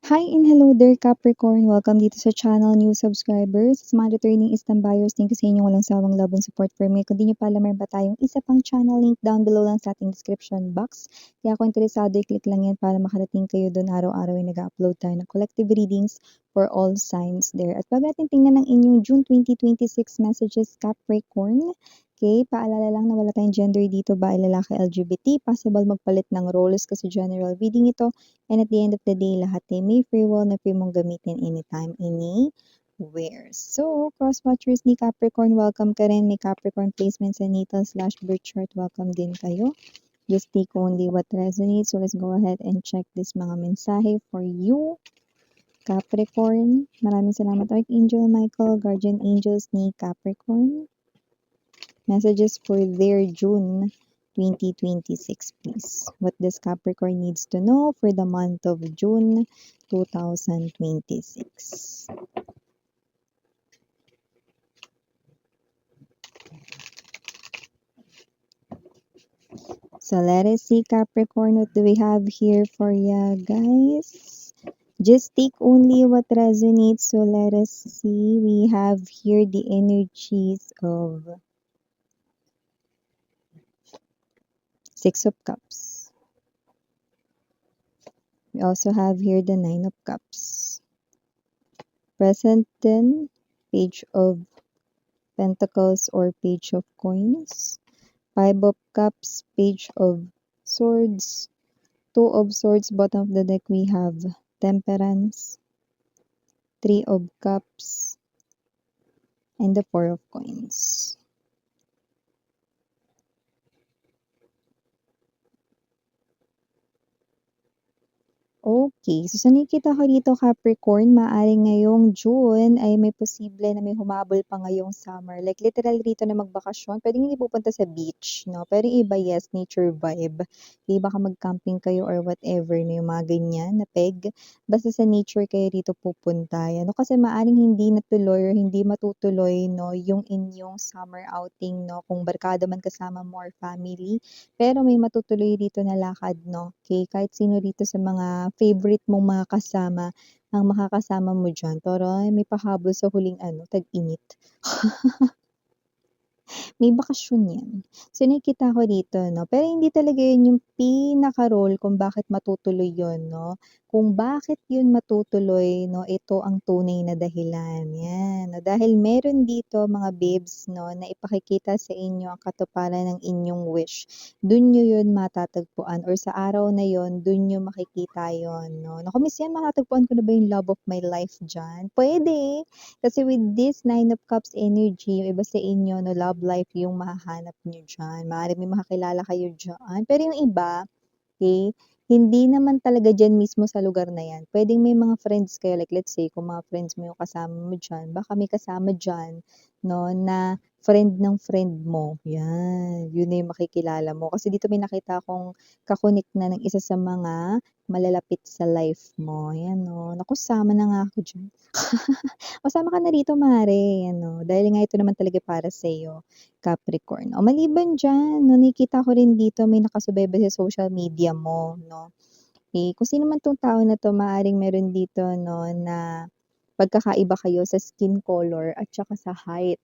Hi and hello there Capricorn! Welcome dito sa channel, new subscribers. Sa mga returning Istam buyers, thank you sa inyong walang sawang love and support for me. Kung di nyo pa alam, meron pa tayong isa pang channel link down below lang sa ating description box. Kaya kung interesado, i-click lang yan para makarating kayo doon. Araw-araw ay nag-upload tayo ng collective readings for all signs there. At bago natin tingnan ang inyong June 2026 messages, Capricorn. Okay, paalala lang na wala tayong gender dito, babae, lalaki, LGBT. Possible magpalit ng roles kasi general reading ito. And at the end of the day, lahat ay may free will na free mong gamitin anytime, anywhere. So, cross-watchers ni Capricorn, welcome ka rin. May Capricorn placements sa natal/birth chart, welcome din kayo. Just take only what resonates. So, let's go ahead and check this mga mensahe for you. Capricorn, maraming salamat Archangel Michael, Guardian Angels ni Capricorn. Messages for their June 2026, please. What does Capricorn needs to know for the month of June 2026? So let us see, Capricorn, what do we have here for ya, guys? Just take only what resonates. So let us see. We have here the energies of Six of Cups. We also have here the Nine of Cups. Present then, Page of Pentacles or Page of Coins. Five of Cups, Page of Swords. Two of Swords, bottom of the deck we have Temperance. Three of Cups. And the Four of Coins. Okay, so sa nakikita ko dito Capricorn, maaaring ngayong June ay may posible na may humabol pa ngayong summer. Like literal dito na magbakasyon, pwedeng hindi pupunta sa beach, no? Pero iba, yes, nature vibe. Okay, baka mag-camping kayo or whatever, no? Yung mga ganyan na peg. Basta sa nature kayo dito pupunta. Yan, no? Kasi maaaring hindi natuloy or hindi matutuloy, no? Yung inyong summer outing, no? Kung barkada man kasama mo or family. Pero may matutuloy dito na lakad, no? Okay, kahit sino dito sa mga favorite mong mga kasama ang makakasama mo dyan. Pero ay, may pahabol sa huling tag-init. May bakasyon yan. So, nakikita ko dito, no? Pero hindi talaga yun yung pinaka-role kung bakit matutuloy yun, no? Kung bakit yun matutuloy, no? Ito ang tunay na dahilan. Yan. No? Dahil meron dito, mga babes, no? Na ipakikita sa inyo ang katuparan ng inyong wish. Doon nyo yun matatagpuan. Or sa araw na yun, doon nyo makikita yun, no? Naku, miss yan, matatagpuan ko na ba yung love of my life dyan? Pwede. Kasi with this Nine of Cups energy, yung iba sa inyo, no, love life yung mahahanap nyo dyan. Maaaring may makakilala kayo dyan. Pero yung iba, okay, hindi naman talaga dyan mismo sa lugar na yan. Pwedeng may mga friends kayo, like let's say, kung mga friends mo yung kasama mo dyan, baka may kasama dyan, no, na friend ng friend mo. Yan, yun na yung makikilala mo. Kasi dito may nakita akong kakonek na ng isa sa mga malalapit sa life mo. Yan, no. Naku, sama na nga ako dyan. Masama ka na rito, mare, ano, dahil nga ito naman talaga para sa iyo, Capricorn. O maliban diyan, no, nakikita ko rin dito may nakasubaybay sa social media mo, no. Eh, kung sino man 'tong tao na 'to, maaaring meron dito, no, na pagkakaiba kayo sa skin color at saka sa height.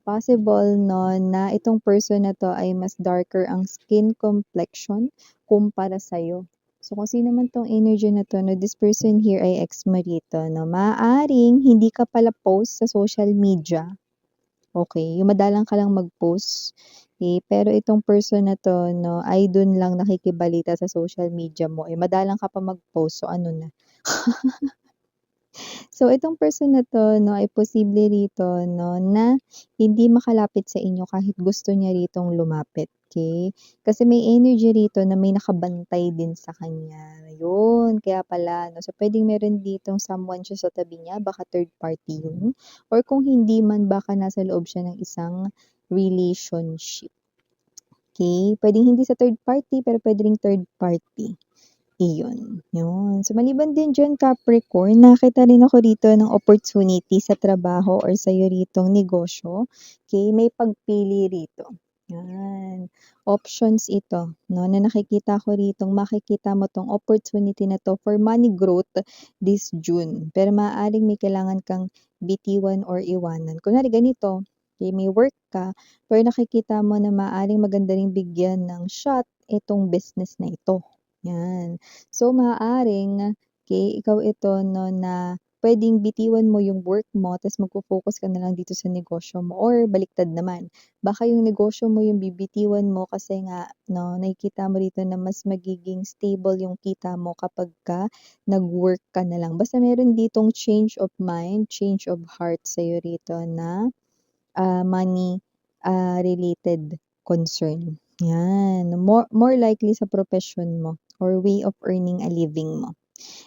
Possible, no, na itong person na 'to ay mas darker ang skin complexion kumpara sa'yo. So, kung sino man 'tong energy na 'to, no, this person here ay ex mo rito, no, maaaring hindi ka pala post sa social media. Okay, yung madalang ka lang mag-post, eh, pero itong person na 'to, no, ay dun lang nakikibalita sa social media mo, eh, madalang ka pa mag-post, so ano na. So, itong person na 'to, no, ay posible rito, no, na hindi makalapit sa inyo kahit gusto niya ritong lumapit, okay? Kasi may energy rito na may nakabantay din sa kanya, yun. Kaya pala, no, so puwedeng meron ditong someone siya sa tabi niya, baka third party yun, or kung hindi man, baka nasa loob siya ng isang relationship, okay? Puwedeng hindi sa third party, pero puwede ring third party. Iyon, yun. So, maliban din diyan Capricorn, nakita rin ako rito ng opportunity sa trabaho or sa'yo ritong negosyo. Okay, may pagpili rito. Yan, options ito 'no, na nakikita ko ritong makikita mo 'tong opportunity na 'to for money growth this June. Pero maaaring may kailangan kang bitiwan or iwanan. Kunwari ganito, okey may work ka, pero nakikita mo na maaaring maganda ring bigyan ng shot itong business na ito, yan. So maaaring, okey, ikaw ito 'no na puwedeng bitiwan mo yung work mo ta's magfo-focus ka na lang dito sa negosyo mo or baliktad naman. Baka yung negosyo mo yung bibitiwan mo kasi nga 'no, nakikita mo rito na mas magiging stable yung kita mo kapagka nag-work ka na lang. Basta meron ditong change of mind, change of heart sa'yo rito na, money, related concern. Yan, more likely sa profession mo or way of earning a living mo.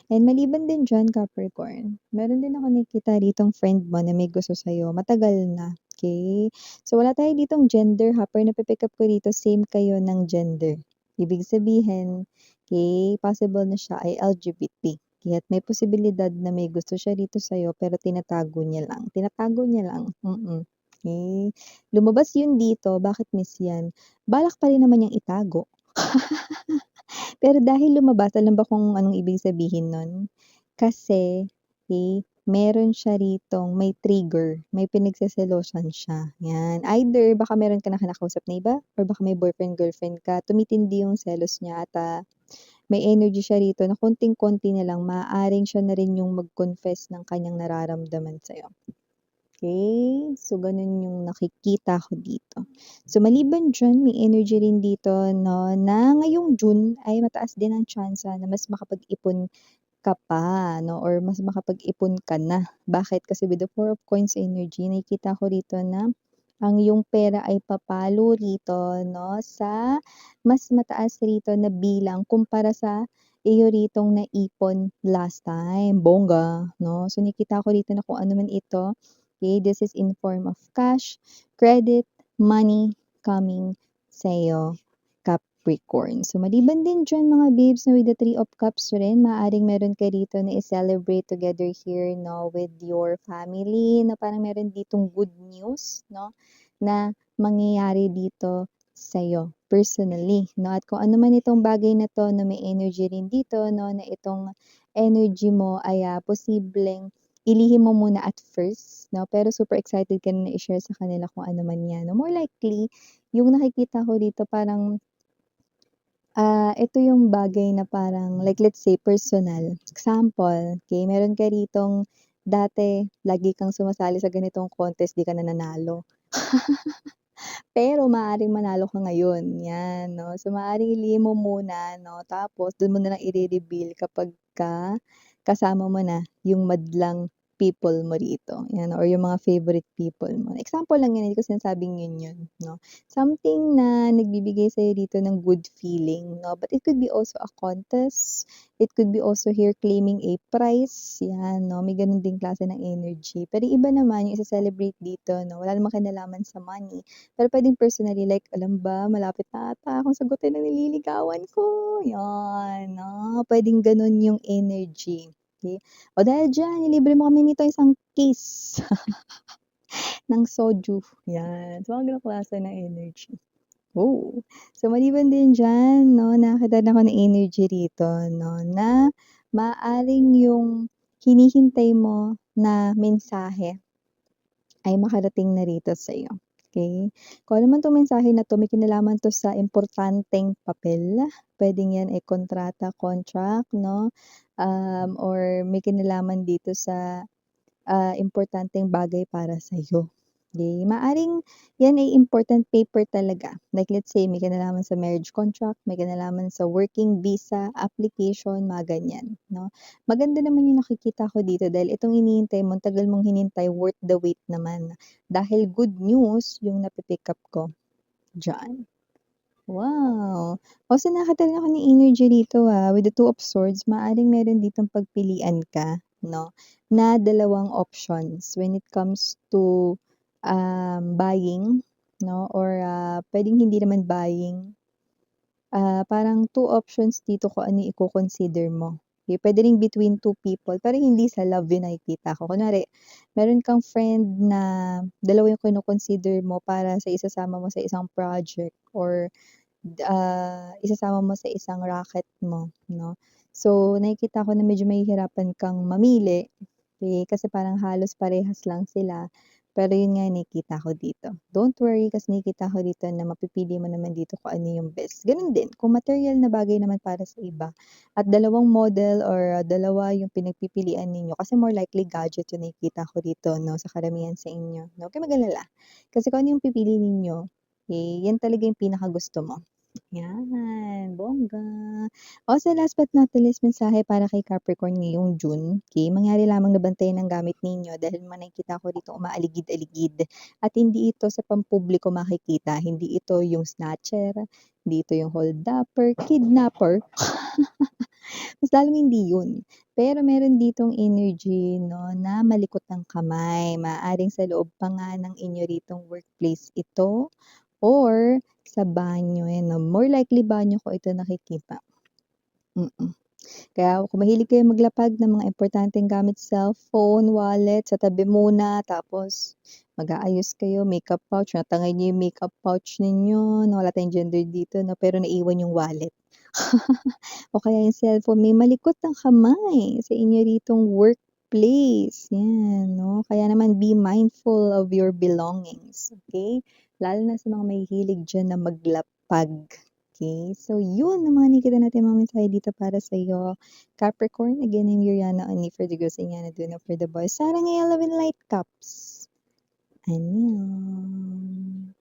And maliban din diyan Capricorn, meron din ako nakikita ditong friend mo na may gusto sa'yo, matagal na, okey? So wala tayo ditong gender ha, pero napi-pick up ko dito same kayo ng gender. Ibig sabihin, okey, possible na siya ay LGBT. Kaya't may posibilidad na may gusto siya rito sa'yo pero tinatago niya lang, okey. Lumabas yun dito, bakit miss yan? Balak pa rin naman niyang itago. Pero dahil lumabas, alam ba kung anong ibig sabihin nun? Kasi, meron siya ritong may trigger, may pinagseselosan siya, yan. Either baka meron ka na kinakausap na iba or baka may boyfriend, girlfriend ka, tumitindi yung selos niya at, may energy siya rito na konting-konti na lang maaaring siya na rin yung mag-confess ng kanyang nararamdaman sa'yo. Okay, so ganun yung nakikita ko dito. So maliban diyan, may energy rin dito 'no, na ngayong June ay mataas din ang tsansa na mas makapag-ipon ka pa 'no or mas makapag-ipon ka na. Bakit? Kasi with the Four of Coins energy nakikita ko rito na ang iyong pera ay papalo rito 'no, sa mas mataas rito na bilang kumpara sa iyo ritong naipon last time, bongga 'no. So nakikita ko rito na kung ano man ito, okay, this is in form of cash, credit, money coming sa'yo, Capricorn. So maliban din diyan mga babes na with the Three of Cups rin, maaaring meron ka rito na i-celebrate together here 'no, with your family na parang meron ditong good news 'no, na mangyayari dito sa'yo personally 'no. At kung ano man itong bagay na 'to na may energy rin dito 'no, na itong energy mo ay, posibleng ilihim mo muna at first 'no, pero super excited ka na i-share sa kanila kung ano man 'yan 'no. More likely, yung nakikita ko dito parang, ito yung bagay na parang like let's say personal. Example, okey, meron ka ritong dati lagi kang sumasali sa ganitong contest, 'di ka na nanalo. Pero maaaring manalo ka ngayon, 'yan 'no. So, maaaring ilihim mo muna 'no, tapos dun mo na lang ire-reveal kapagka kasama mo na yung madlang people mo rito, 'yan or yung mga favorite people mo. Example lang 'yan, hindi ko sinasabing yun yun 'no. Something na nagbibigay sa'yo dito ng good feeling 'no, but it could be also a contest, it could be also here claiming a prize, 'yan 'no, may ganun ding klase ng energy. Pero yung iba naman yung ise-celebrate dito 'no, wala namang kinalaman sa money. Pero puwedeng personally like, "Alam ba malapit na ata akong sagutin ng nililigawan ko." 'Yan, puwedeng gano'n yung energy, okey. O dahil diyan ilibre mo kami nito isang case ng soju, 'yan. So, mga gano'ng klase ng energy. Oh, so maliban din diyan 'no, nakakita ako ng energy rito 'no, na maaaring yung hinihintay mo na mensahe ay makarating na rito sa'yo, okey? Kung ano man 'tong mensahe na 'to may kinalaman 'to sa importanteng papel, puwedeng 'yan ay kontrata, contract 'no, or may kinalaman dito sa, importanteng bagay para sa'yo, okey. Maaaring 'yan ay important paper talaga, like let's say may kinalaman sa marriage contract, may kinalaman sa working visa application, mga ganyan 'no. Maganda naman yung nakikita ko dito dahil itong hinihintay mo, ang tagal mong hinintay, worth the wait naman. Dahil good news yung napi-pick up ko diyan. Wow! Also nakakita rin ako ng energy dito, with the Two of Swords, maaaring meron ditong pagpilian ka 'no, na dalawang options when it comes to, buying 'no or, puwedeng hindi naman buying, parang two options dito kung ano yung iko-consider mo. okey, puwede ring between two people pero hindi sa love yung nakikita ko. Kunwari meron kang friend na dalawa yung kino-consider mo para sa isasama mo sa isang project or isasama mo sa isang raket mo 'no. So, nakikita ko na medyo mahihirapan kang mamili, eh, kasi parang halos parehas lang sila. Pero yun nga yung nakikita ko dito. Don't worry kasi nakikita ko dito na mapipili mo naman dito kung ano yung best. Gano'n din kung material na bagay naman para sa iba at dalawang model or dalawa yung pinagpipilian ninyo kasi more likely gadget yung nakikita ko dito 'no, sa karamihan sa inyo. 'Wag kang mag-alala, kasi kung ano yung pipili ninyo, eh, yan talaga yung pinakagusto mo. Yan, bongga. O sa last but not the least mensahe para kay Capricorn ngayong June, okey, mangyari lamang na bantayan ang gamit ninyo dahil naman nakikita ko dito umaaligid-aligid at hindi ito sa pampubliko makikita, hindi ito yung snatcher, hindi ito yung holdupper, kidnapper, mas lalong hindi yun. Pero meron ditong energy 'no, na malikot ang kamay, maaaring sa loob pa nga ng inyo ritong workplace ito or sa banyo, ayan 'no, more likely banyo ko ito nakikita, mm. Kaya kung mahilig kayong maglapag ng mga importanteng gamit, cellphone, wallet, sa tabi muna tapos mag-aayos kayo, makeup pouch, natangay niyo yung makeup pouch ninyo na wala tayong gender dito 'no, pero naiwan yung wallet. O kaya yung cellphone, may malikot ang kamay sa inyo ritong workplace, 'yan 'no. Kaya naman be mindful of your belongings, okey? Lalo na sa mga mahihilig diyan na maglapag, okey? So yun ang mga nakikita nating mga mensahe dito para sa'yo. Capricorn, again, I'm Yuriana only for the girls and Yana Duna for the boys. Sarang Yellow and Light Cups. Annyeong.